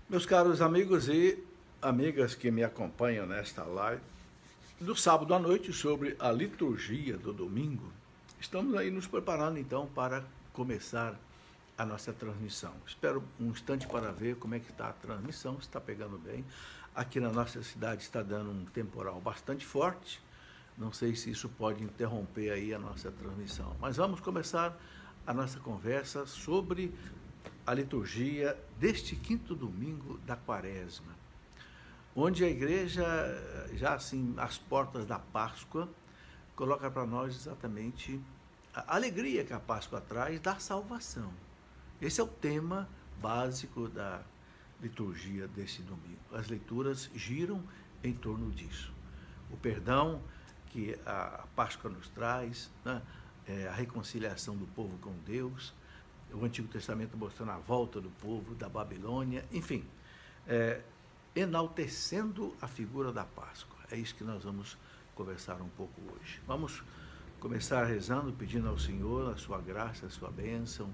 Meus caros amigos e amigas que me acompanham nesta live, do sábado à noite sobre a liturgia do domingo, estamos aí nos preparando então para começar a nossa transmissão. Espero um instante para ver como é que está a transmissão, se está pegando bem. Aqui na nossa cidade está dando um temporal bastante forte, não sei se isso pode interromper aí a nossa transmissão, mas vamos começar a nossa conversa sobre a liturgia deste quinto domingo da Quaresma, onde a igreja, já assim, às portas da Páscoa, coloca para nós exatamente a alegria que a Páscoa traz da salvação. Esse é o tema básico da liturgia deste domingo. As leituras giram em torno disso. O perdão que a Páscoa nos traz, né? A reconciliação do povo com Deus, o Antigo Testamento mostrando a volta do povo da Babilônia, enfim, enaltecendo a figura da Páscoa. É isso que nós vamos conversar um pouco hoje. Vamos começar rezando, pedindo ao Senhor a sua graça, a sua bênção.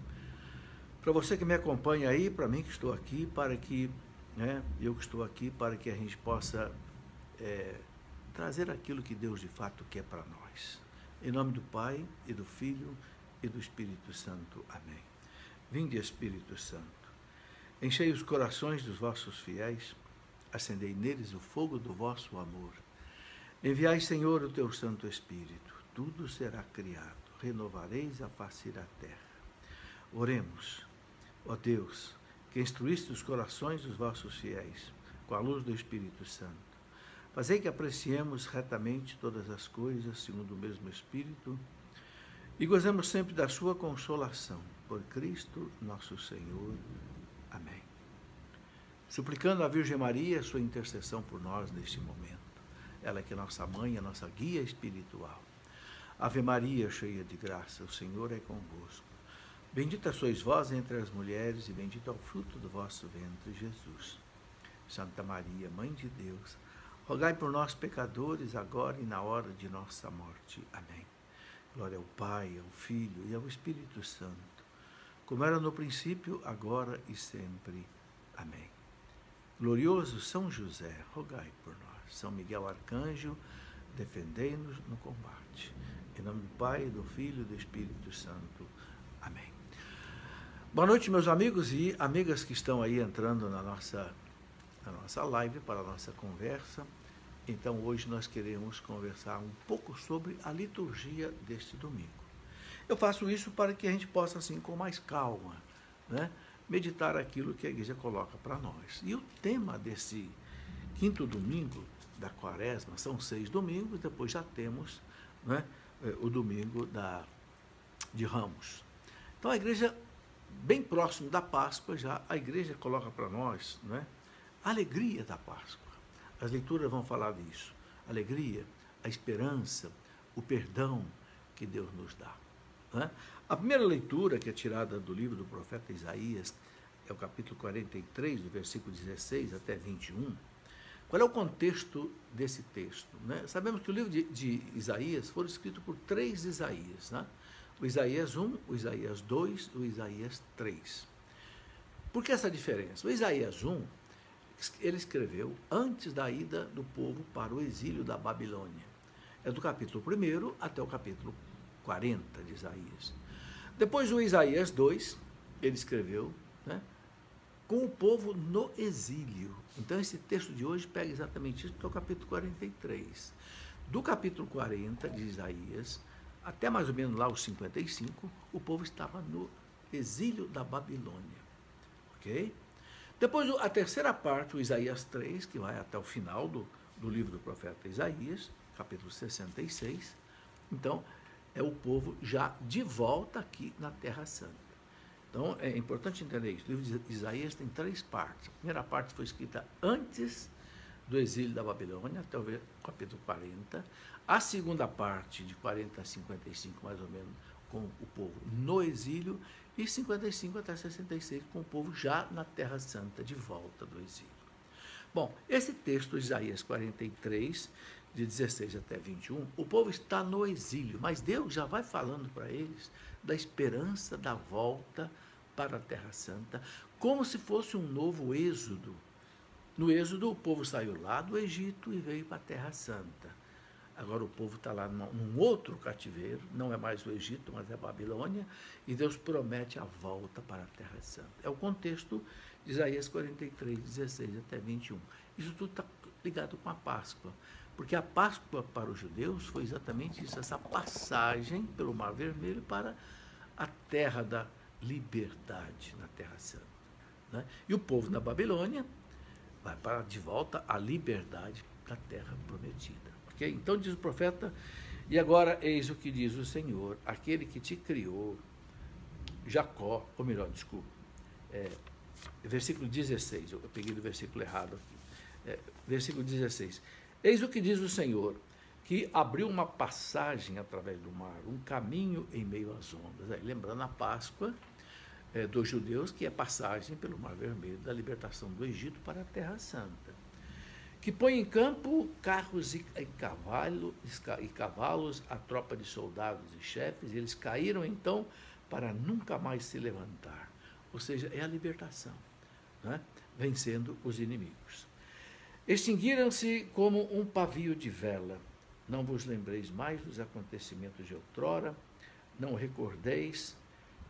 Para você que me acompanha aí, para mim que estou aqui, para que, eu que estou aqui, para que a gente possa trazer aquilo que Deus de fato quer para nós. Em nome do Pai, e do Filho, e do Espírito Santo. Amém. Vinde, Espírito Santo, enchei os corações dos vossos fiéis, acendei neles o fogo do vosso amor. Enviai, Senhor, o teu Santo Espírito, tudo será criado, renovareis a face da terra. Oremos, ó Deus, que instruíste os corações dos vossos fiéis, com a luz do Espírito Santo. Fazei que apreciemos retamente todas as coisas, segundo o mesmo Espírito, e gozemos sempre da sua consolação, por Cristo nosso Senhor. Amém. Suplicando à Virgem Maria sua intercessão por nós neste momento. Ela que é nossa mãe, a nossa guia espiritual. Ave Maria, cheia de graça, o Senhor é convosco. Bendita sois vós entre as mulheres, e bendito é o fruto do vosso ventre, Jesus. Santa Maria, Mãe de Deus, rogai por nós, pecadores, agora e na hora de nossa morte. Amém. Glória ao Pai, ao Filho e ao Espírito Santo, como era no princípio, agora e sempre. Amém. Glorioso São José, rogai por nós. São Miguel Arcanjo, defendei-nos no combate. Em nome do Pai, do Filho e do Espírito Santo. Amém. Boa noite, meus amigos e amigas que estão aí entrando na nossa live, para a nossa conversa. Então, hoje nós queremos conversar um pouco sobre a liturgia deste domingo. Eu faço isso para que a gente possa, assim, com mais calma, meditar aquilo que a igreja coloca para nós. E o tema desse quinto domingo da Quaresma, são 6 domingos, depois já temos o domingo de Ramos. Então, a igreja, bem próximo da Páscoa, já a igreja coloca para nós a alegria da Páscoa. As leituras vão falar disso. A alegria, a esperança, o perdão que Deus nos dá. A primeira leitura, que é tirada do livro do profeta Isaías, é o capítulo 43, do versículo 16 até 21. Qual é o contexto desse texto? Sabemos que o livro de Isaías foi escrito por 3 Isaías. O Isaías 1, o Isaías 2 e o Isaías 3. Por que essa diferença? O Isaías 1, ele escreveu antes da ida do povo para o exílio da Babilônia. É do capítulo 1 até o capítulo 40 de Isaías. Depois o Isaías 2, ele escreveu com o povo no exílio. Então esse texto de hoje pega exatamente isso, que é o capítulo 43. Do capítulo 40 de Isaías até mais ou menos lá os 55, o povo estava no exílio da Babilônia. Ok? Depois, a terceira parte, o Isaías 3, que vai até o final do livro do profeta Isaías, capítulo 66. Então, é o povo já de volta aqui na Terra Santa. Então, é importante entender isso. O livro de Isaías tem 3 partes. A primeira parte foi escrita antes do exílio da Babilônia, até o capítulo 40. A segunda parte, de 40 a 55, mais ou menos, com o povo no exílio, e 55 até 66, com o povo já na Terra Santa, de volta do exílio. Bom, esse texto, Isaías 43, de 16 até 21, o povo está no exílio, mas Deus já vai falando para eles da esperança da volta para a Terra Santa, como se fosse um novo êxodo. No êxodo, o povo saiu lá do Egito e veio para a Terra Santa. Agora o povo está lá num outro cativeiro, não é mais o Egito, mas é a Babilônia, e Deus promete a volta para a Terra Santa. É o contexto de Isaías 43, 16 até 21. Isso tudo está ligado com a Páscoa, porque a Páscoa para os judeus foi exatamente isso, essa passagem pelo Mar Vermelho para a terra da liberdade, na Terra Santa. Né? E o povo da Babilônia vai para de volta à liberdade da terra prometida. Okay? Então diz o profeta, e agora eis o que diz o Senhor, aquele que te criou, Jacó, ou melhor, desculpa, versículo 16, eu peguei do versículo errado aqui, versículo 16, eis o que diz o Senhor, que abriu uma passagem através do mar, um caminho em meio às ondas. Aí, lembrando a Páscoa dos judeus, que é passagem pelo Mar Vermelho, da libertação do Egito para a Terra Santa. Que põe em campo carros e cavalos, a tropa de soldados e chefes, e eles caíram então para nunca mais se levantar. Ou seja, é a libertação, né? Vencendo os inimigos. Extinguiram-se como um pavio de vela. Não vos lembreis mais dos acontecimentos de outrora, não recordeis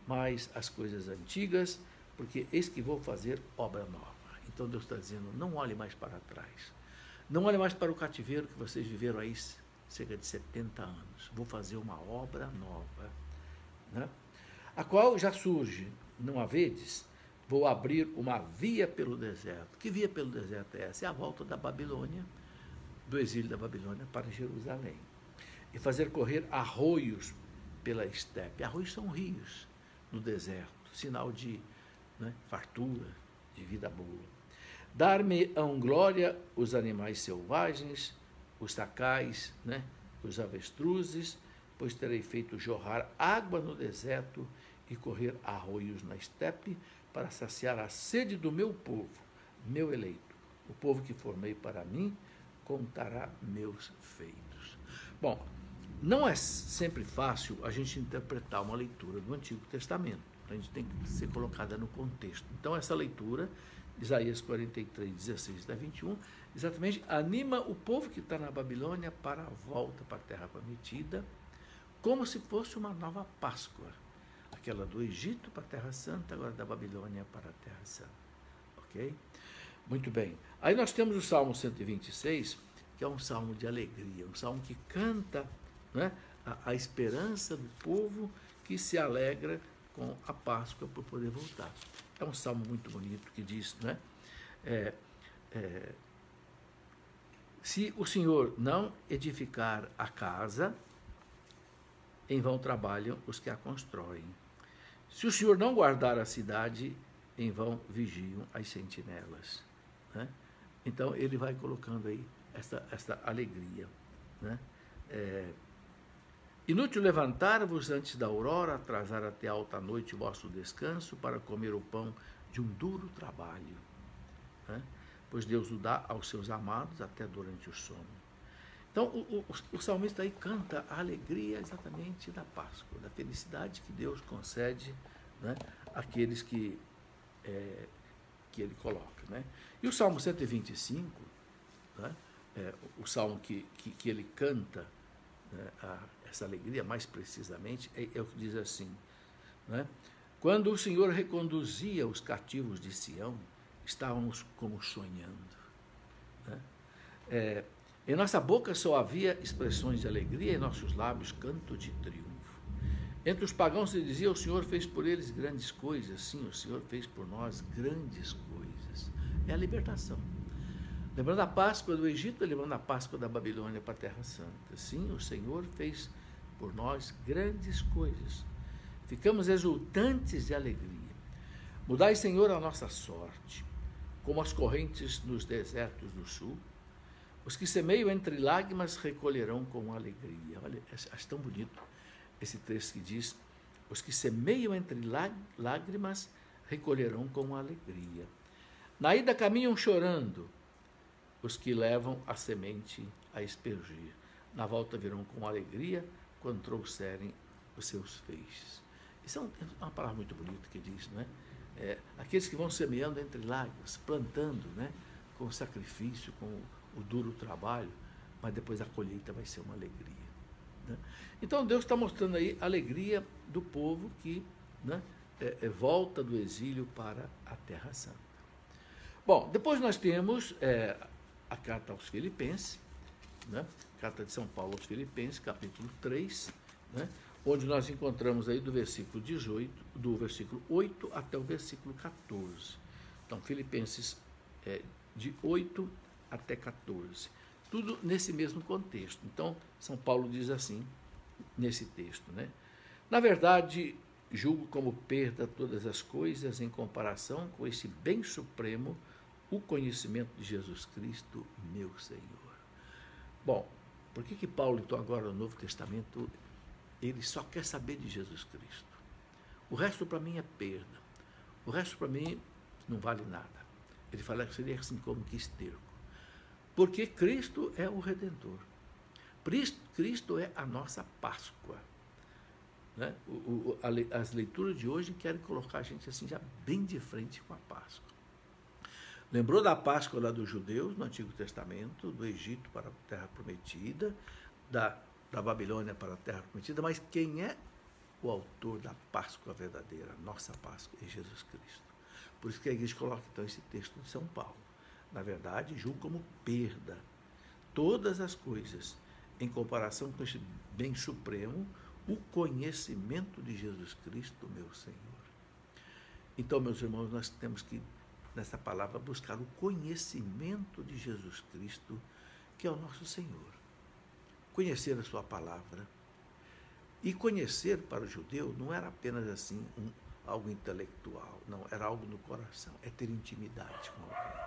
mais as coisas antigas, porque eis que vou fazer obra nova. Então Deus está dizendo, não olhe mais para trás. Não olhe mais para o cativeiro que vocês viveram aí cerca de 70 anos. Vou fazer uma obra nova, né? A qual já surge, não a vedes? Vou abrir uma via pelo deserto. Que via pelo deserto é essa? É a volta da Babilônia, do exílio da Babilônia para Jerusalém. E fazer correr arroios pela estepe. Arroios são rios no deserto, sinal de, né, fartura, de vida boa. Dar-me-ão glória os animais selvagens, os sacais, né, os avestruzes, pois terei feito jorrar água no deserto e correr arroios na estepe, para saciar a sede do meu povo, meu eleito. O povo que formei para mim contará meus feitos. Bom, não é sempre fácil a gente interpretar uma leitura do Antigo Testamento. A gente tem que ser colocada no contexto. Então, essa leitura, Isaías 43, 16 a 21, exatamente anima o povo que está na Babilônia para a volta para a Terra Prometida, como se fosse uma nova Páscoa. Aquela do Egito para a Terra Santa, agora da Babilônia para a Terra Santa. Ok? Muito bem. Aí nós temos o Salmo 126, que é um salmo de alegria, um salmo que canta, né, a esperança do povo que se alegra com a Páscoa por poder voltar. É um salmo muito bonito que diz, né? Se o Senhor não edificar a casa, em vão trabalham os que a constroem. Se o Senhor não guardar a cidade, em vão vigiam as sentinelas. Né? Então, ele vai colocando aí esta alegria. Né? Inútil levantar-vos antes da aurora, atrasar até alta noite o vosso descanso, para comer o pão de um duro trabalho. Né? Pois Deus o dá aos seus amados até durante o sono. Então, o salmista aí canta a alegria exatamente da Páscoa, da felicidade que Deus concede, né, àqueles que ele coloca. Né? E o Salmo 125, né, o salmo que ele canta, né, essa alegria mais precisamente, é o que diz assim, né? Quando o Senhor reconduzia os cativos de Sião, estávamos como sonhando. Né? Em nossa boca só havia expressões de alegria, em nossos lábios canto de triunfo. Entre os pagãos se dizia, o Senhor fez por eles grandes coisas. Sim, o Senhor fez por nós grandes coisas. É a libertação. Lembrando a Páscoa do Egito, lembrando a Páscoa da Babilônia para a Terra Santa. Sim, o Senhor fez por nós grandes coisas. Ficamos exultantes de alegria. Mudai, Senhor, a nossa sorte, como as correntes nos desertos do sul. Os que semeiam entre lágrimas recolherão com alegria. Olha, acho tão bonito esse texto que diz, os que semeiam entre lágrimas recolherão com alegria. Na ida caminham chorando, os que levam a semente a espergir. Na volta virão com alegria, quando trouxerem os seus feixes. Isso é uma palavra muito bonita que diz, não é? Aqueles que vão semeando entre lágrimas, plantando, né? Com sacrifício, com o duro trabalho, mas depois a colheita vai ser uma alegria. Né? Então Deus está mostrando aí a alegria do povo que, né, volta do exílio para a Terra Santa. Bom, depois nós temos a carta aos Filipenses, né? Carta de São Paulo aos Filipenses, capítulo 3, né? Onde nós encontramos aí do versículo 18, do versículo 8 até o versículo 14. Então, Filipenses de 8 até 14. Tudo nesse mesmo contexto. Então, São Paulo diz assim, nesse texto, né? Na verdade, julgo como perda todas as coisas em comparação com esse bem supremo, o conhecimento de Jesus Cristo, meu Senhor. Bom, por que Paulo, então, agora no Novo Testamento, ele só quer saber de Jesus Cristo? O resto para mim é perda. O resto para mim não vale nada. Ele fala que seria assim como que esterco. Porque Cristo é o Redentor. Cristo é a nossa Páscoa. Né? As leituras de hoje querem colocar a gente assim já bem de frente com a Páscoa. Lembrou da Páscoa lá dos judeus no Antigo Testamento, do Egito para a Terra Prometida, da Babilônia para a Terra Prometida, mas quem é o autor da Páscoa verdadeira, a nossa Páscoa, é Jesus Cristo. Por isso que a igreja coloca então esse texto de São Paulo. Na verdade, julgo como perda todas as coisas em comparação com esse bem supremo, o conhecimento de Jesus Cristo, meu Senhor. Então, meus irmãos, nós temos que, nessa palavra, buscar o conhecimento de Jesus Cristo, que é o nosso Senhor. Conhecer a sua palavra. E conhecer para o judeu não era apenas assim algo intelectual, não, era algo no coração, é ter intimidade com alguém.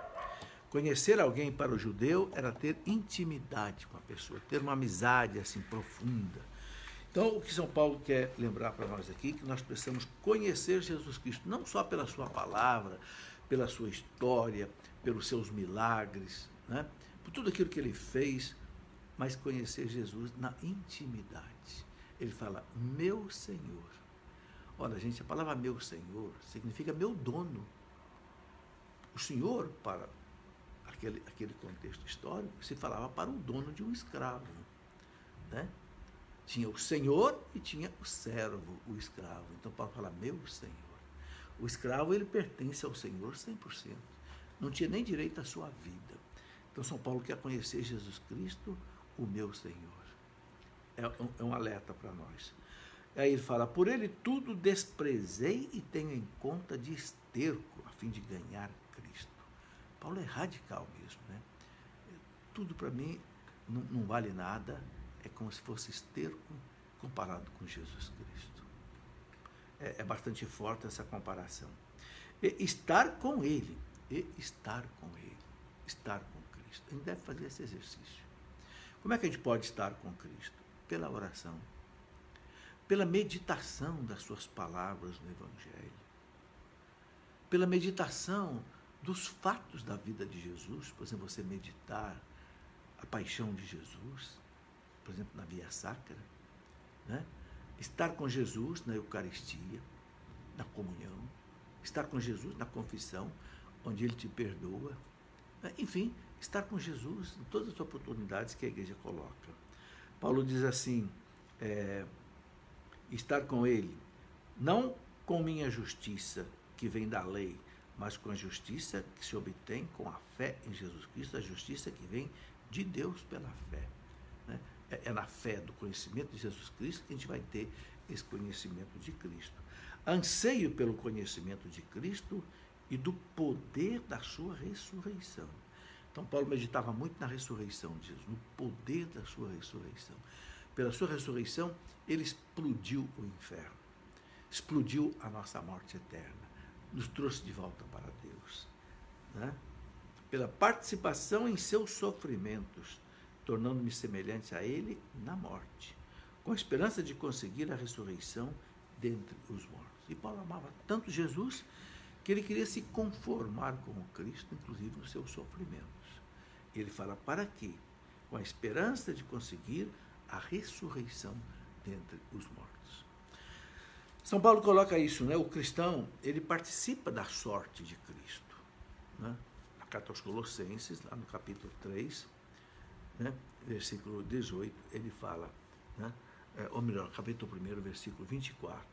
Conhecer alguém para o judeu era ter intimidade com a pessoa, ter uma amizade assim profunda. Então, o que São Paulo quer lembrar para nós aqui, que nós precisamos conhecer Jesus Cristo, não só pela sua palavra, pela sua história, pelos seus milagres, né? Por tudo aquilo que ele fez, mas conhecer Jesus na intimidade. Ele fala, meu Senhor. Olha, gente, a palavra meu Senhor significa meu dono. O Senhor, para aquele contexto histórico, se falava para o dono de um escravo, né? Tinha o Senhor e tinha o servo, o escravo. Então, Paulo fala, meu Senhor. O escravo, ele pertence ao Senhor 100%. Não tinha nem direito à sua vida. Então, São Paulo quer conhecer Jesus Cristo, o meu Senhor. É um alerta para nós. Aí ele fala, por ele tudo desprezei e tenho em conta de esterco, a fim de ganhar Cristo. Paulo é radical mesmo, né? Tudo para mim não vale nada, é como se fosse esterco comparado com Jesus Cristo. É bastante forte essa comparação. Estar com Ele, estar com Cristo. A gente deve fazer esse exercício. Como é que a gente pode estar com Cristo? Pela oração, pela meditação das suas palavras no Evangelho, pela meditação dos fatos da vida de Jesus, por exemplo, você meditar a paixão de Jesus, por exemplo, na Via Sacra, né? Estar com Jesus na Eucaristia, na comunhão, estar com Jesus na confissão, onde Ele te perdoa, né? Enfim, estar com Jesus em todas as oportunidades que a igreja coloca. Paulo diz assim, estar com Ele, não com minha justiça, que vem da lei, mas com a justiça que se obtém com a fé em Jesus Cristo, a justiça que vem de Deus pela fé. Né? É na fé do conhecimento de Jesus Cristo que a gente vai ter esse conhecimento de Cristo. Anseio pelo conhecimento de Cristo e do poder da sua ressurreição. Então, Paulo meditava muito na ressurreição de Jesus, no poder da sua ressurreição. Pela sua ressurreição, ele explodiu o inferno, explodiu a nossa morte eterna, nos trouxe de volta para Deus. Né? Pela participação em seus sofrimentos, tornando-me semelhante a Ele na morte, com a esperança de conseguir a ressurreição dentre os mortos. E Paulo amava tanto Jesus que ele queria se conformar com o Cristo, inclusive nos seus sofrimentos. Ele fala, para quê? Com a esperança de conseguir a ressurreição dentre os mortos. São Paulo coloca isso, né? O cristão, ele participa da sorte de Cristo, né? Na carta aos Colossenses, lá no capítulo 3, né? Versículo 18, ele fala, né? Ou melhor, capítulo 1, versículo 24,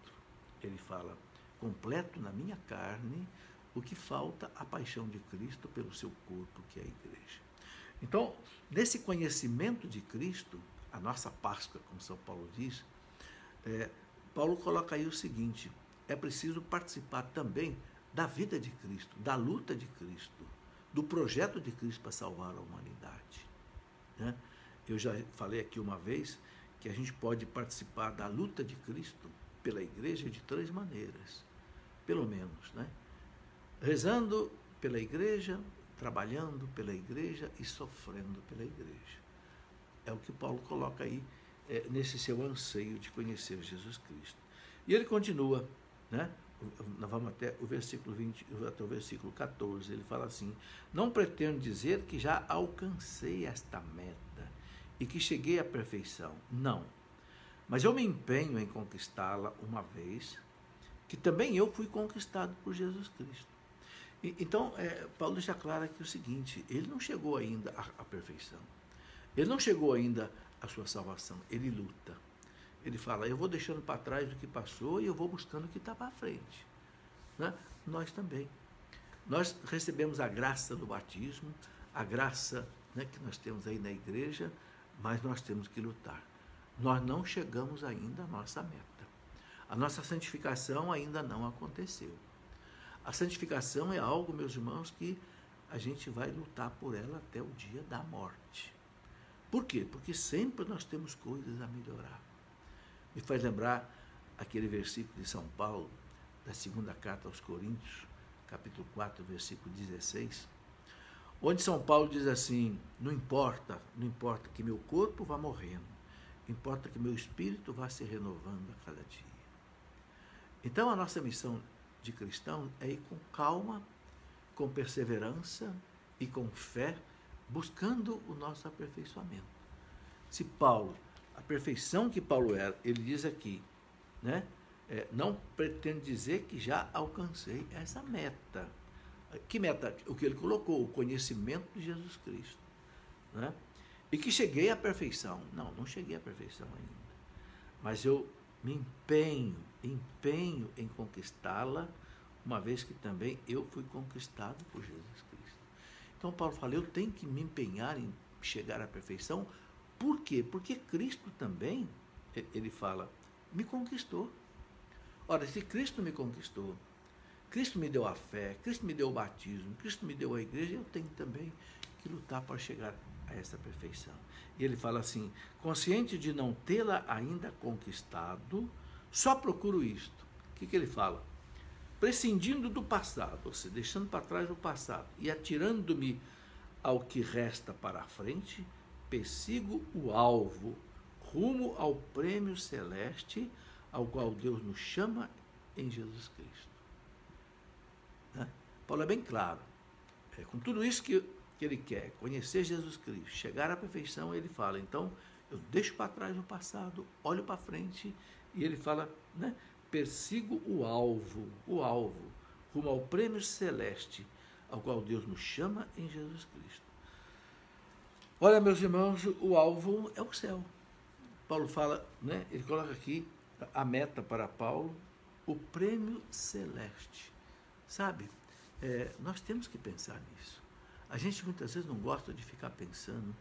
ele fala: completo na minha carne o que falta a paixão de Cristo pelo seu corpo, que é a igreja. Então, nesse conhecimento de Cristo, a nossa Páscoa, como São Paulo diz, Paulo coloca aí o seguinte: é preciso participar também da vida de Cristo, da luta de Cristo, do projeto de Cristo para salvar a humanidade, né? Eu já falei aqui uma vez que a gente pode participar da luta de Cristo pela igreja de 3 maneiras, pelo menos, né? Rezando pela igreja, trabalhando pela igreja e sofrendo pela igreja. É o que Paulo coloca aí, nesse seu anseio de conhecer Jesus Cristo. E ele continua, né? Nós vamos até o versículo 20, até o versículo 14, ele fala assim: não pretendo dizer que já alcancei esta meta e que cheguei à perfeição. Não. Mas eu me empenho em conquistá-la uma vez que também eu fui conquistado por Jesus Cristo. Então, Paulo deixa claro aqui o seguinte: ele não chegou ainda à perfeição. Ele não chegou ainda à sua salvação. Ele luta. Ele fala: eu vou deixando para trás o que passou e eu vou buscando o que está para frente, né? Nós também. Nós recebemos a graça do batismo, a graça, né, que nós temos aí na igreja, mas nós temos que lutar. Nós não chegamos ainda à nossa meta. A nossa santificação ainda não aconteceu. A santificação é algo, meus irmãos, que a gente vai lutar por ela até o dia da morte. Por quê? Porque sempre nós temos coisas a melhorar. Me faz lembrar aquele versículo de São Paulo, da segunda carta aos Coríntios, capítulo 4, versículo 16, onde São Paulo diz assim: não importa que meu corpo vá morrendo, importa que meu espírito vá se renovando a cada dia. Então, a nossa missão de cristão é ir com calma, com perseverança e com fé, buscando o nosso aperfeiçoamento. Se Paulo, a perfeição que Paulo era, ele diz aqui, né? Não pretendo dizer que já alcancei essa meta. Que meta? O que ele colocou, o conhecimento de Jesus Cristo, né? E que cheguei à perfeição. Não cheguei à perfeição ainda. Mas eu me empenho em conquistá-la, uma vez que também eu fui conquistado por Jesus Cristo. Então Paulo fala: eu tenho que me empenhar em chegar à perfeição. Por quê? Porque Cristo também, ele fala, me conquistou. Ora, se Cristo me conquistou, Cristo me deu a fé, Cristo me deu o batismo, Cristo me deu a igreja, eu tenho também que lutar para chegar a essa perfeição. E ele fala assim: consciente de não tê-la ainda conquistado, só procuro isto. O que ele fala? Prescindindo do passado, ou seja, deixando para trás o passado e atirando-me ao que resta para a frente, persigo o alvo, rumo ao prêmio celeste, ao qual Deus nos chama em Jesus Cristo. Né? Paulo é bem claro. Com tudo isso que ele quer, conhecer Jesus Cristo, chegar à perfeição, ele fala: então, eu deixo para trás o passado, olho para frente, e ele fala, né? Persigo o alvo, rumo ao prêmio celeste, ao qual Deus nos chama em Jesus Cristo. Olha, meus irmãos, o alvo é o céu. Paulo fala, né? Ele coloca aqui a meta para Paulo, o prêmio celeste. Sabe, nós temos que pensar nisso. A gente muitas vezes não gosta de ficar pensando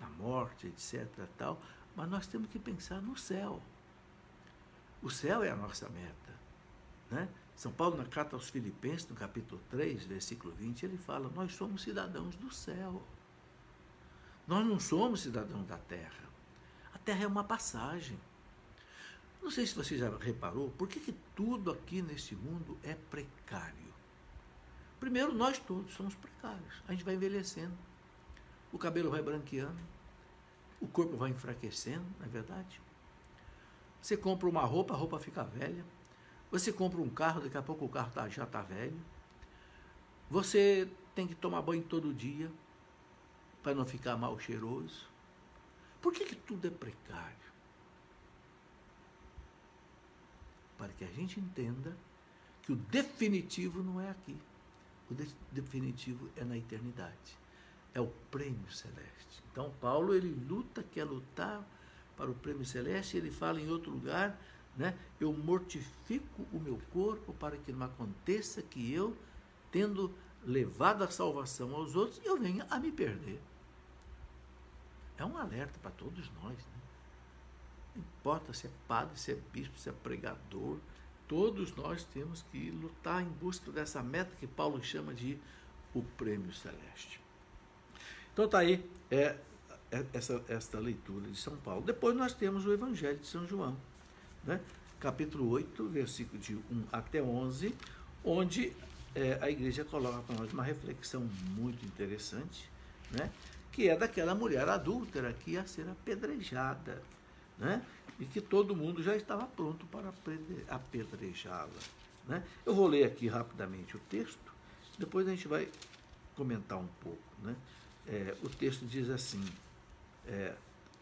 na morte, etc. tal, mas nós temos que pensar no céu. O céu é a nossa meta, né? São Paulo, na carta aos Filipenses, no capítulo 3, versículo 20, ele fala: nós somos cidadãos do céu. Nós não somos cidadãos da terra. A terra é uma passagem. Não sei se você já reparou, por que tudo aqui nesse mundo é precário? Primeiro, nós todos somos precários. A gente vai envelhecendo, o cabelo vai branqueando, o corpo vai enfraquecendo, não é verdade? Você compra uma roupa, a roupa fica velha. Você compra um carro, daqui a pouco o carro já está velho. Você tem que tomar banho todo dia para não ficar mal cheiroso. Por que tudo é precário? para que a gente entenda que o definitivo não é aqui. O definitivo é na eternidade. É o prêmio celeste. Então, Paulo, ele luta, quer lutar para o prêmio celeste. Ele fala em outro lugar, né? Eu mortifico o meu corpo para que não aconteça que eu, tendo levado a salvação aos outros, eu venha a me perder. É um alerta para todos nós, né? Não importa se é padre, se é bispo, se é pregador, todos nós temos que lutar em busca dessa meta que Paulo chama de o prêmio celeste. Então está aí esta leitura de São Paulo. Depois nós temos o Evangelho de São João, né? Capítulo 8, versículo de 1 até 11, onde a igreja coloca para nós uma reflexão muito interessante, né? Que é daquela mulher adúltera que ia ser apedrejada, né? E que todo mundo já estava pronto para apedrejá-la, né? Eu vou ler aqui rapidamente o texto, depois a gente vai comentar um pouco, né? O texto diz assim,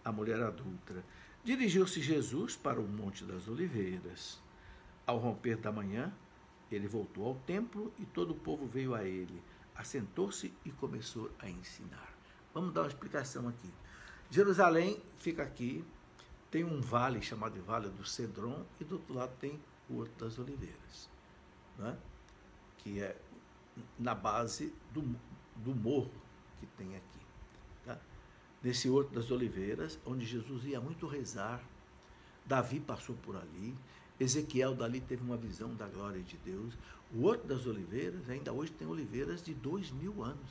a mulher adúltera. Dirigiu-se Jesus para o Monte das Oliveiras. Ao romper da manhã, ele voltou ao templo e todo o povo veio a ele. Assentou-se e começou a ensinar. Vamos dar uma explicação aqui. Jerusalém fica aqui, tem um vale chamado Vale do Cedron e do outro lado tem o Horto das Oliveiras, né? Que é na base do morro que tem aqui. Tá? Nesse Horto das Oliveiras, onde Jesus ia muito rezar, Davi passou por ali, Ezequiel dali teve uma visão da glória de Deus. O Horto das Oliveiras, ainda hoje tem oliveiras de 2000 anos.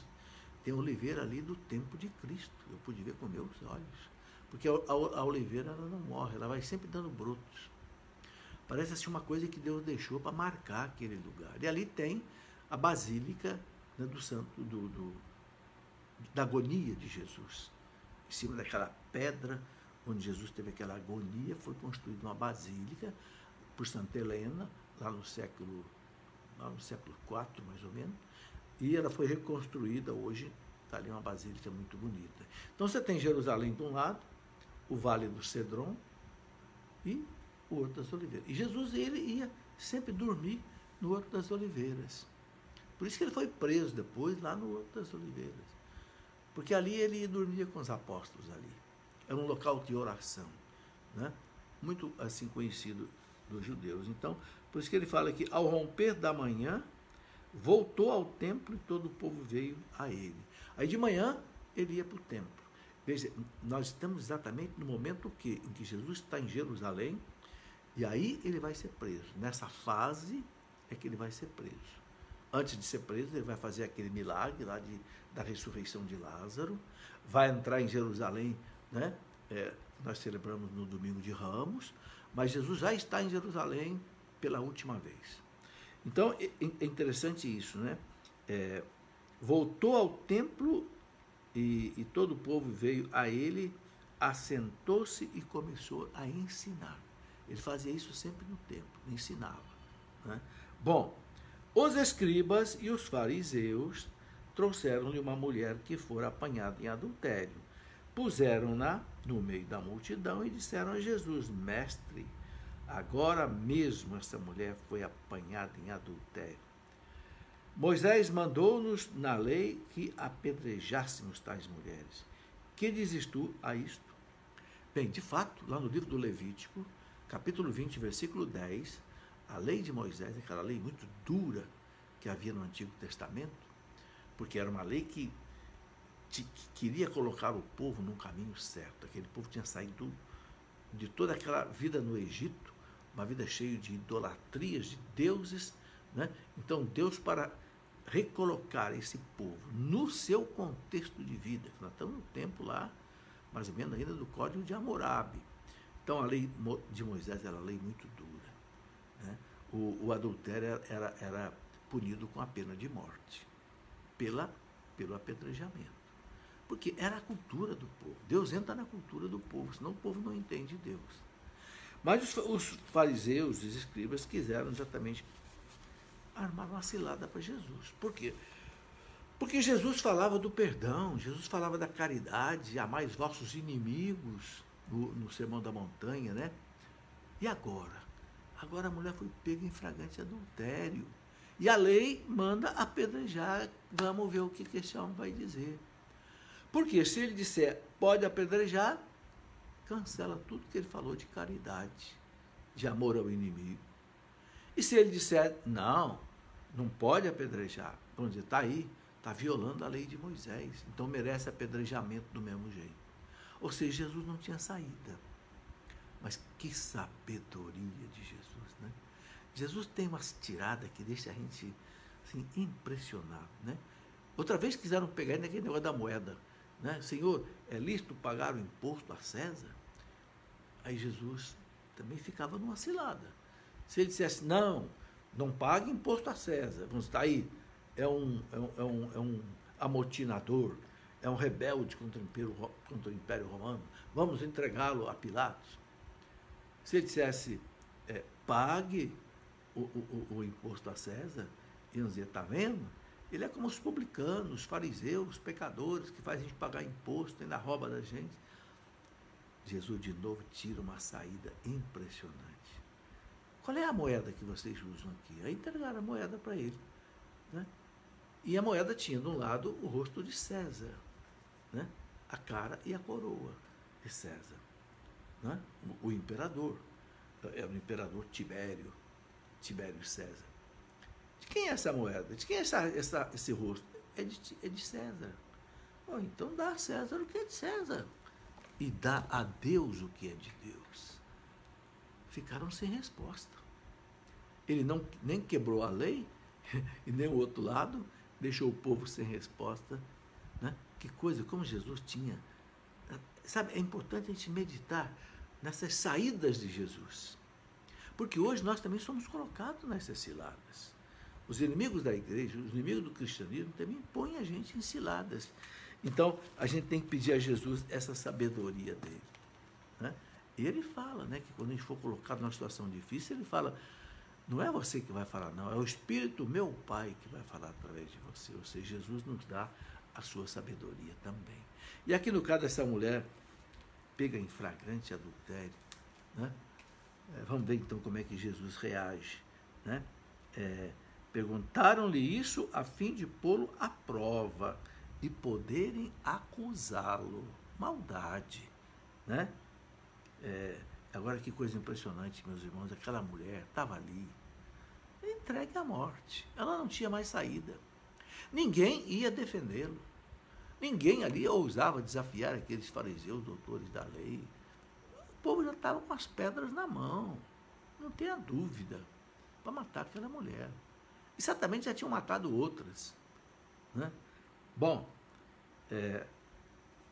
Tem oliveira ali do tempo de Cristo, eu pude ver com meus olhos. Porque a oliveira ela não morre, ela vai sempre dando brotos. Parece assim uma coisa que Deus deixou para marcar aquele lugar. E ali tem a basílica, né, do santo, da agonia de Jesus. Em cima daquela pedra onde Jesus teve aquela agonia, foi construída uma basílica por Santa Helena, lá no século IV, mais ou menos, e ela foi reconstruída hoje, está ali uma basílica muito bonita. Então você tem Jerusalém de um lado, o Vale do Cedron e o Horto das Oliveiras. E Jesus, ele ia sempre dormir no Horto das Oliveiras. Por isso que ele foi preso depois lá no Horto das Oliveiras. Porque ali ele dormia com os apóstolos ali. Era um local de oração, né? Muito assim conhecido dos judeus. Então, por isso que ele fala que ao romper da manhã, voltou ao templo e todo o povo veio a ele. Aí de manhã ele ia para o templo. Veja, nós estamos exatamente no momento em que Jesus está em Jerusalém e aí ele vai ser preso. Nessa fase é que ele vai ser preso. Antes de ser preso, ele vai fazer aquele milagre lá da ressurreição de Lázaro, vai entrar em Jerusalém, né? Nós celebramos no domingo de Ramos, mas Jesus já está em Jerusalém pela última vez. Então, é interessante isso, né? Voltou ao templo e todo o povo veio a ele, assentou-se e começou a ensinar. Ele fazia isso sempre no templo, ensinava, né? Bom, os escribas e os fariseus trouxeram-lhe uma mulher que fora apanhada em adultério. Puseram-na no meio da multidão e disseram a Jesus: Mestre, agora mesmo essa mulher foi apanhada em adultério. Moisés mandou-nos na lei que apedrejássemos tais mulheres. Que dizes tu a isto? Bem, de fato, lá no livro do Levítico, capítulo 20, versículo 10, a lei de Moisés, aquela lei muito dura que havia no Antigo Testamento, porque era uma lei que queria colocar o povo num caminho certo. Aquele povo tinha saído de toda aquela vida no Egito, uma vida cheia de idolatrias, de deuses, né? Então Deus, para recolocar esse povo no seu contexto de vida, nós estamos no tempo lá, mais ou menos ainda do Código de Hammurabi. Então a lei de Moisés era uma lei muito dura, né? O adultério era punido com a pena de morte, pelo apedrejamento. Porque era a cultura do povo. Deus entra na cultura do povo, senão o povo não entende Deus. Mas os fariseus e os escribas quiseram exatamente armar uma cilada para Jesus. Por quê? Porque Jesus falava do perdão, Jesus falava da caridade, amai os vossos inimigos no Sermão da Montanha, né? E agora? Agora a mulher foi pega em flagrante adultério. E a lei manda apedrejar. Vamos ver o que esse homem vai dizer. Porque se ele disser pode apedrejar, cancela tudo que ele falou de caridade, de amor ao inimigo. E se ele disser não, não pode apedrejar, vamos dizer, está aí, está violando a lei de Moisés, então merece apedrejamento do mesmo jeito. Ou seja, Jesus não tinha saída. Mas que sabedoria de Jesus, né? Jesus tem umas tiradas que deixa a gente assim, impressionado, né? Outra vez quiseram pegar naquele negócio da moeda, né? Senhor, é lícito pagar o imposto a César? Aí Jesus também ficava numa cilada. Se ele dissesse, não pague imposto a César, vamos estar aí, é um amotinador, é um rebelde contra o Império Romano, vamos entregá-lo a Pilatos. Se ele dissesse, pague o imposto a César, iam dizer, está vendo? Ele é como os publicanos, os fariseus, os pecadores, que fazem a gente pagar imposto, ainda rouba da gente. Jesus, de novo, tira uma saída impressionante. Qual é a moeda que vocês usam aqui? Aí entregaram a moeda para ele, né? E a moeda tinha, de um lado, o rosto de César, né? A cara e a coroa de César, né? O imperador. Era o imperador Tibério César. De quem é essa moeda? De quem é esse rosto? É de César. Oh, então dá a César o que é de César. E dá a Deus o que é de Deus. Ficaram sem resposta. Ele nem quebrou a lei, e nem o outro lado, deixou o povo sem resposta, né? Que coisa, como Jesus tinha. Sabe, é importante a gente meditar nessas saídas de Jesus. Porque hoje nós também somos colocados nessas ciladas. Os inimigos da igreja, os inimigos do cristianismo também põem a gente em ciladas. Então, a gente tem que pedir a Jesus essa sabedoria dele, né? E ele fala, né, que quando a gente for colocado numa situação difícil, ele fala, não é você que vai falar, não, é o Espírito, meu Pai, que vai falar através de você. Ou seja, Jesus nos dá a sua sabedoria também. E aqui no caso dessa mulher, pega em flagrante adultério, né? Vamos ver então como é que Jesus reage, né? Perguntaram-lhe isso a fim de pô-lo à prova e poderem acusá-lo. Maldade, né? Agora que coisa impressionante, meus irmãos, aquela mulher estava ali, entregue à morte, ela não tinha mais saída, ninguém ia defendê-lo, ninguém ali ousava desafiar aqueles fariseus, doutores da lei. O povo já estava com as pedras na mão, não tenha dúvida, para matar aquela mulher. E certamente já tinham matado outras, né? Bom,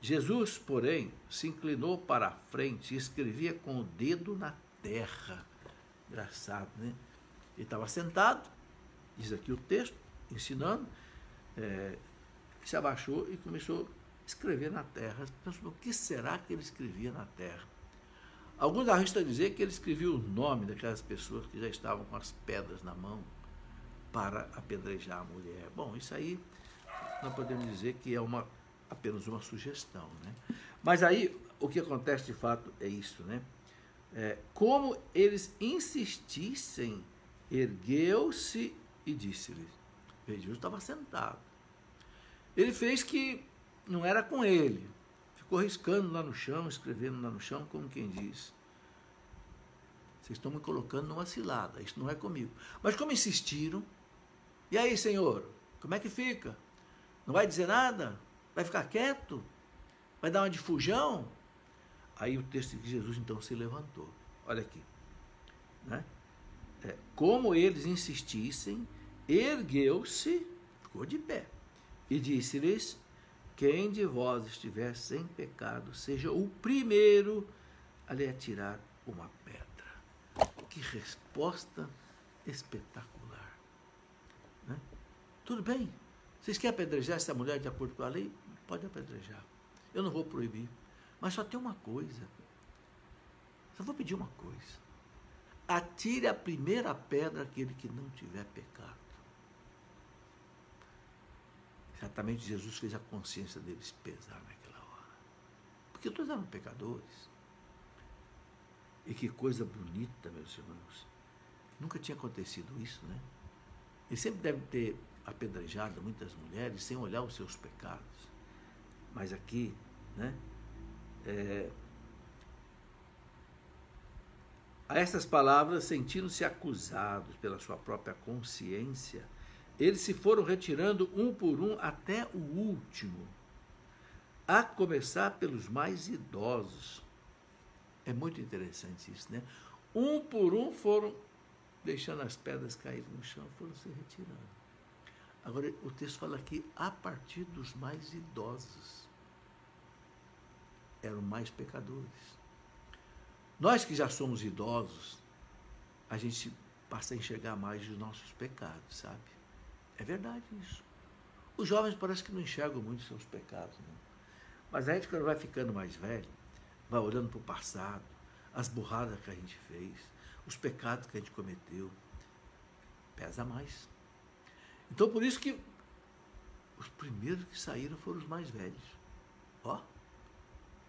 Jesus, porém, se inclinou para a frente e escrevia com o dedo na terra. Engraçado, né? Ele estava sentado, diz aqui o texto, ensinando, se abaixou e começou a escrever na terra. Pensou, o que será que ele escrevia na terra? Alguns arriscam dizer que ele escrevia o nome daquelas pessoas que já estavam com as pedras na mão para apedrejar a mulher. Bom, isso aí nós podemos dizer que é apenas uma sugestão, né? Mas aí o que acontece de fato é isso, né? Como eles insistissem, ergueu-se e disse-lhes. Jesus estava sentado. Ele fez que não era com ele. Ficou riscando lá no chão, escrevendo lá no chão, como quem diz. Vocês estão me colocando numa cilada, isso não é comigo. Mas como insistiram, e aí, Senhor, como é que fica? Não vai dizer nada? Vai ficar quieto? Vai dar uma de fujão? Aí o texto de Jesus então se levantou. Olha aqui, né? Como eles insistissem, ergueu-se, ficou de pé, e disse-lhes, quem de vós estiver sem pecado, seja o primeiro a lhe atirar uma pedra. Que resposta espetacular, né? Tudo bem, vocês querem apedrejar essa mulher de acordo com a lei? Pode apedrejar, eu não vou proibir, mas só tem uma coisa, só vou pedir uma coisa, atire a primeira pedra aquele que não tiver pecado. Certamente Jesus fez a consciência deles pesar naquela hora, porque todos eram pecadores. E que coisa bonita, meus irmãos, Nunca tinha acontecido isso, né? Ele sempre deve ter apedrejado muitas mulheres sem olhar os seus pecados. Mas aqui, né? A essas palavras, sentindo-se acusados pela sua própria consciência, eles se foram retirando um por um até o último, a começar pelos mais idosos. É muito interessante isso, né? Um por um foram deixando as pedras caírem no chão, foram se retirando. Agora, o texto fala aqui, a partir dos mais idosos. Eram mais pecadores. Nós que já somos idosos, a gente passa a enxergar mais os nossos pecados, sabe? É verdade isso. Os jovens parece que não enxergam muito os seus pecados, não. Mas a gente, quando vai ficando mais velho, vai olhando para o passado, as burradas que a gente fez, os pecados que a gente cometeu, pesa mais. Então, por isso que os primeiros que saíram foram os mais velhos. Ó,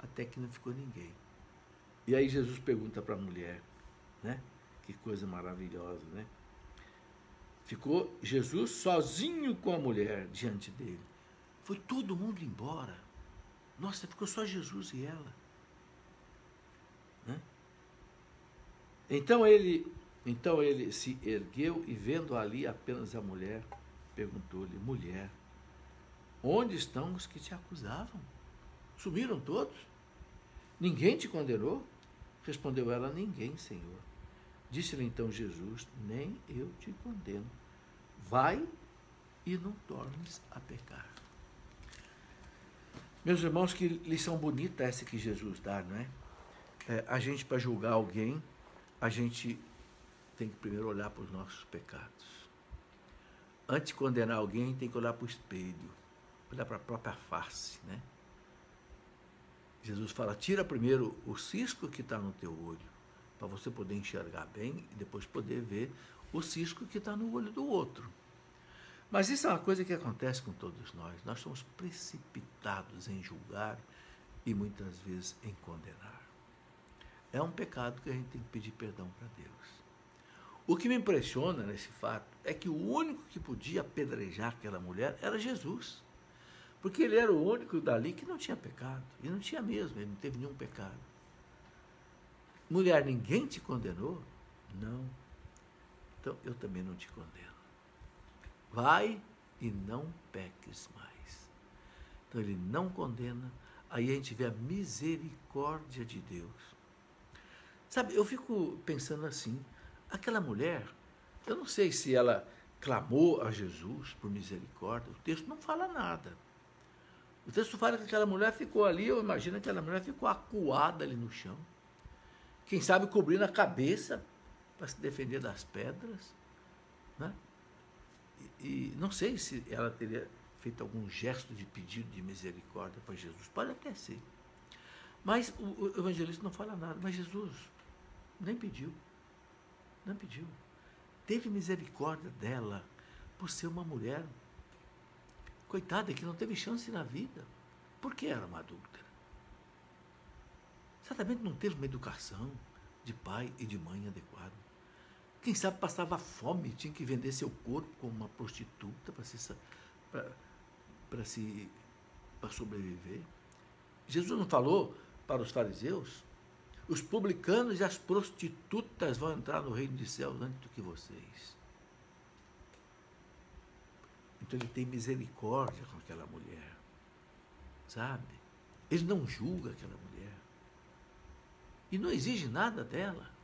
até que não ficou ninguém. E aí Jesus pergunta para a mulher, né? Que coisa maravilhosa, né? Ficou Jesus sozinho com a mulher diante dele. Foi todo mundo embora. Nossa, ficou só Jesus e ela. Né? Então ele se ergueu e, vendo ali apenas a mulher, perguntou-lhe: mulher, onde estão os que te acusavam? Sumiram todos? Ninguém te condenou? Respondeu ela: ninguém, Senhor. Disse-lhe então Jesus: nem eu te condeno. Vai e não tornes a pecar. Meus irmãos, que lição bonita essa que Jesus dá, não é? A gente, para julgar alguém, a gente tem que primeiro olhar para os nossos pecados. Antes de condenar alguém, tem que olhar para o espelho, olhar para a própria face, né? Jesus fala, tira primeiro o cisco que está no teu olho, para você poder enxergar bem e depois poder ver o cisco que está no olho do outro. Mas isso é uma coisa que acontece com todos nós. Nós somos precipitados em julgar e muitas vezes em condenar. É um pecado que a gente tem que pedir perdão para Deus. O que me impressiona nesse fato é que o único que podia apedrejar aquela mulher era Jesus. Porque ele era o único dali que não tinha pecado. E não tinha mesmo, ele não teve nenhum pecado. Mulher, ninguém te condenou? Não. Então eu também não te condeno. Vai e não peques mais. Então ele não condena, aí a gente vê a misericórdia de Deus. Sabe, eu fico pensando assim, aquela mulher, eu não sei se ela clamou a Jesus por misericórdia, o texto não fala nada. O texto fala que aquela mulher ficou ali, eu imagino que aquela mulher ficou acuada ali no chão. Quem sabe cobrindo a cabeça para se defender das pedras, né? E não sei se ela teria feito algum gesto de pedido de misericórdia para Jesus. Pode até ser. Mas o evangelista não fala nada. Mas Jesus nem pediu. Não pediu. Teve misericórdia dela por ser uma mulher, coitada, que não teve chance na vida. Por que era uma adúltera? Certamente não teve uma educação de pai e de mãe adequada. Quem sabe passava fome, tinha que vender seu corpo como uma prostituta para sobreviver. Jesus não falou para os fariseus: os publicanos e as prostitutas vão entrar no reino dos céus antes do que vocês. Então ele tem misericórdia com aquela mulher, sabe? Ele não julga aquela mulher e não exige nada dela.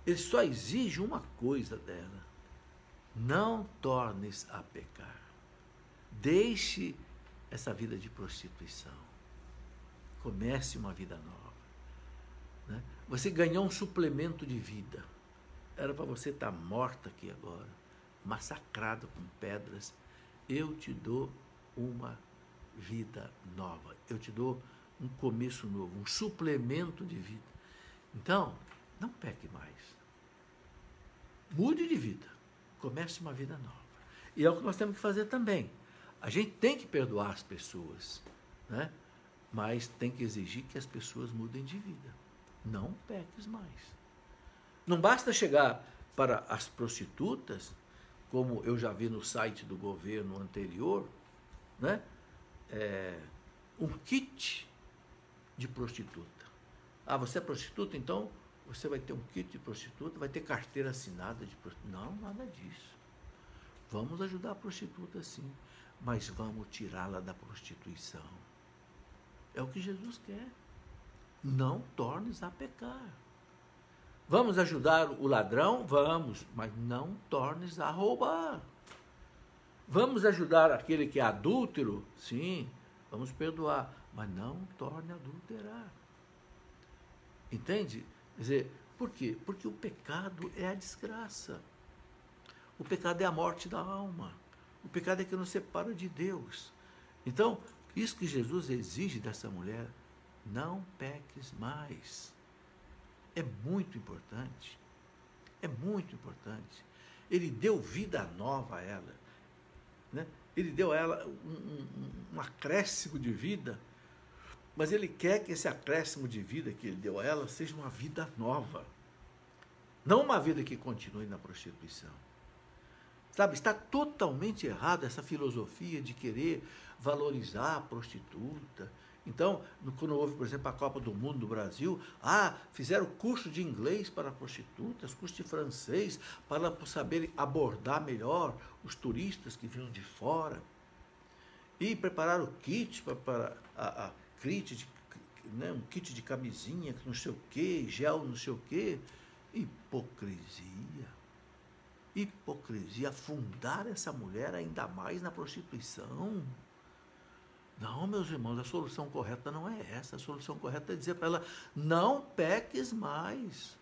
Ele só exige uma coisa dela: não tornes a pecar. Deixe essa vida de prostituição. Comece uma vida nova. Né? Você ganhou um suplemento de vida. Era para você estar morta aqui agora, massacrada com pedras. Eu te dou uma vida nova. Eu te dou um começo novo, um suplemento de vida. Então, não peque mais. Mude de vida. Comece uma vida nova. E é o que nós temos que fazer também. A gente tem que perdoar as pessoas, né? Mas tem que exigir que as pessoas mudem de vida. Não peques mais. Não basta chegar para as prostitutas, como eu já vi no site do governo anterior, né? Um kit de prostituta. Ah, você é prostituta, então você vai ter um kit de prostituta, vai ter carteira assinada de prostituta. Não, nada disso. Vamos ajudar a prostituta sim, mas vamos tirá-la da prostituição. É o que Jesus quer. Não tornes a pecar. Vamos ajudar o ladrão? Vamos, mas não tornes a roubar. Vamos ajudar aquele que é adúltero? Sim, vamos perdoar, mas não torne a adulterar. Entende? Quer dizer, por quê? Porque o pecado é a desgraça. O pecado é a morte da alma. O pecado é que nos separa de Deus. Então, isso que Jesus exige dessa mulher, não peques mais. É muito importante. É muito importante. Ele deu vida nova a ela. Né? Ele deu a ela um acréscimo de vida, mas ele quer que esse acréscimo de vida que ele deu a ela seja uma vida nova. Não uma vida que continue na prostituição. Sabe, está totalmente errada essa filosofia de querer valorizar a prostituta. Então, quando houve, por exemplo, a Copa do Mundo do Brasil, fizeram curso de inglês para prostitutas, curso de francês, para saberem abordar melhor os turistas que vinham de fora. E prepararam kit para né, um kit de camisinha, não sei o quê, gel, não sei o quê. Hipocrisia. Hipocrisia, afundar essa mulher ainda mais na prostituição. Não, meus irmãos, a solução correta não é essa. A solução correta é dizer para ela, não peques mais.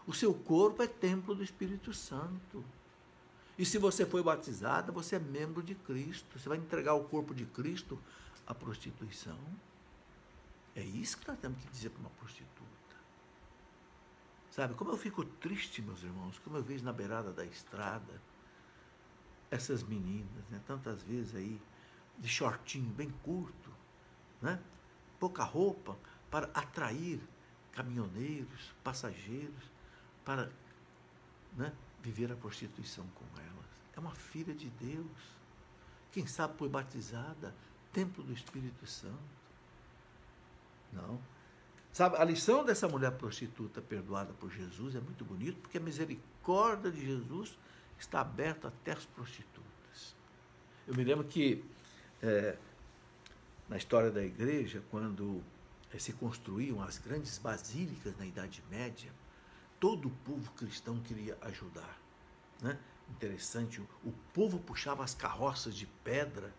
O seu corpo é templo do Espírito Santo. E se você foi batizada, você é membro de Cristo. Você vai entregar o corpo de Cristo à prostituição. É isso que nós temos que dizer para uma prostituta. Sabe, como eu fico triste, meus irmãos, como eu vejo na beirada da estrada, essas meninas, né, tantas vezes aí, de shortinho bem curto, né, pouca roupa, para atrair caminhoneiros, passageiros, para, né, viver a prostituição com elas. É uma filha de Deus. Quem sabe foi batizada, templo do Espírito Santo. Não. Sabe, a lição dessa mulher prostituta perdoada por Jesus é muito bonito, porque a misericórdia de Jesus está aberta até as prostitutas. Eu me lembro que, na história da igreja, quando se construíam as grandes basílicas na Idade Média, todo o povo cristão queria ajudar. Né? Interessante, o povo puxava as carroças de pedra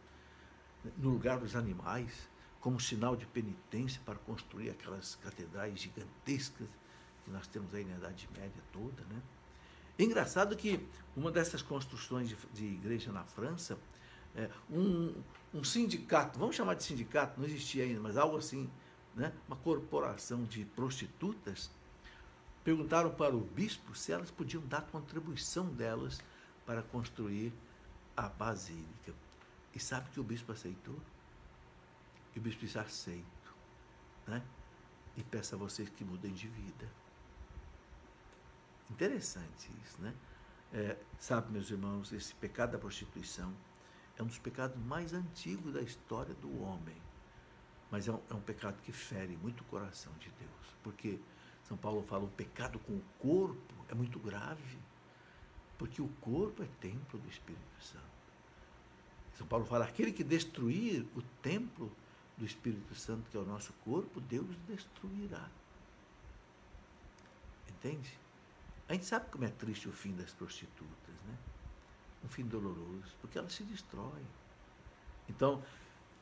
no lugar dos animais, como sinal de penitência para construir aquelas catedrais gigantescas que nós temos aí na Idade Média toda, né? É engraçado que uma dessas construções de igreja na França, um sindicato, vamos chamar de sindicato, não existia ainda, mas algo assim, né? Uma corporação de prostitutas, perguntaram para o bispo se elas podiam dar contribuição delas para construir a basílica. E sabe que o bispo aceitou? E o bispo disse, aceito, né? E peço a vocês que mudem de vida. Interessante isso, né? Sabe, meus irmãos, esse pecado da prostituição é um dos pecados mais antigos da história do homem. Mas é um pecado que fere muito o coração de Deus. Porque São Paulo fala, o pecado com o corpo é muito grave. Porque o corpo é templo do Espírito Santo. São Paulo fala, aquele que destruir o templo do Espírito Santo, que é o nosso corpo, Deus destruirá. Entende? A gente sabe como é triste o fim das prostitutas, né? Um fim doloroso, porque elas se destroem. Então,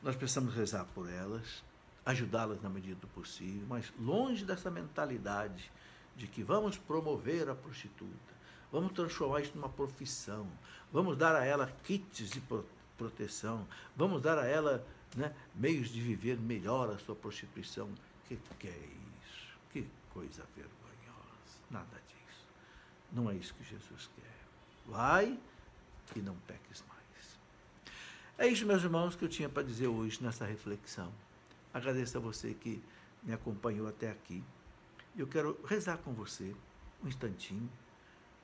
nós precisamos rezar por elas, ajudá-las na medida do possível, mas longe dessa mentalidade de que vamos promover a prostituta, vamos transformar isso numa profissão, vamos dar a ela kits de proteção, vamos dar a ela, né, meios de viver melhor a sua prostituição. Que é isso? Que coisa vergonhosa. Nada disso. Não é isso que Jesus quer. Vai e não peques mais. É isso, meus irmãos, que eu tinha para dizer hoje nessa reflexão. Agradeço a você que me acompanhou até aqui. Eu quero rezar com você um instantinho,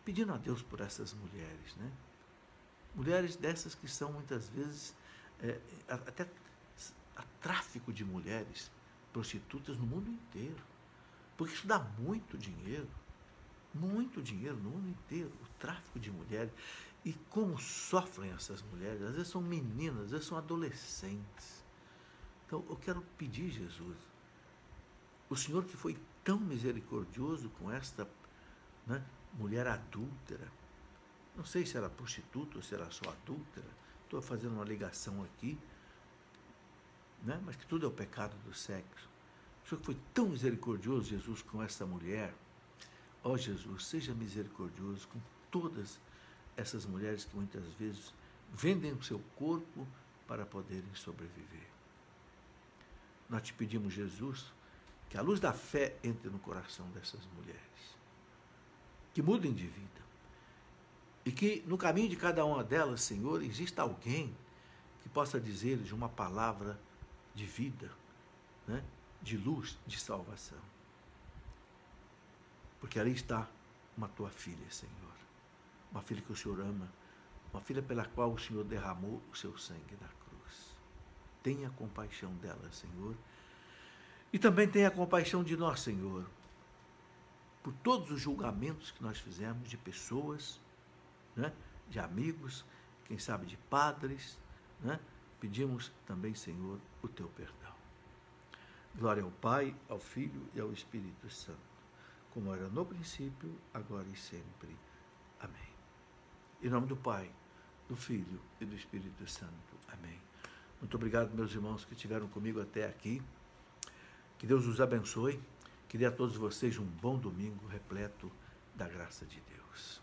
pedindo a Deus por essas mulheres, né? Mulheres dessas que são muitas vezes até a tráfico de mulheres prostitutas no mundo inteiro, porque isso dá muito dinheiro no mundo inteiro, o tráfico de mulheres. E como sofrem essas mulheres, às vezes são meninas, às vezes são adolescentes. Então eu quero pedir, Jesus, o Senhor que foi tão misericordioso com esta, né, mulher adúltera, não sei se era prostituta ou se era só adúltera, estou fazendo uma ligação aqui, né, mas que tudo é o pecado do sexo. O Senhor que foi tão misericordioso, Jesus, com essa mulher. Ó Jesus, seja misericordioso com todas essas mulheres que muitas vezes vendem o seu corpo para poderem sobreviver. Nós te pedimos, Jesus, que a luz da fé entre no coração dessas mulheres, que mudem de vida, e que no caminho de cada uma delas, Senhor, exista alguém que possa dizer-lhes uma palavra de vida, né, de luz, de salvação. Porque ali está uma tua filha, Senhor, uma filha que o Senhor ama, uma filha pela qual o Senhor derramou o seu sangue na cruz. Tenha compaixão dela, Senhor, e também tenha compaixão de nós, Senhor, por todos os julgamentos que nós fizemos de pessoas, né, de amigos, quem sabe de padres, né? Pedimos também, Senhor, o teu perdão. Glória ao Pai, ao Filho e ao Espírito Santo, como era no princípio, agora e sempre. Amém. Em nome do Pai, do Filho e do Espírito Santo. Amém. Muito obrigado, meus irmãos que estiveram comigo até aqui. Que Deus os abençoe. Que dê a todos vocês um bom domingo repleto da graça de Deus.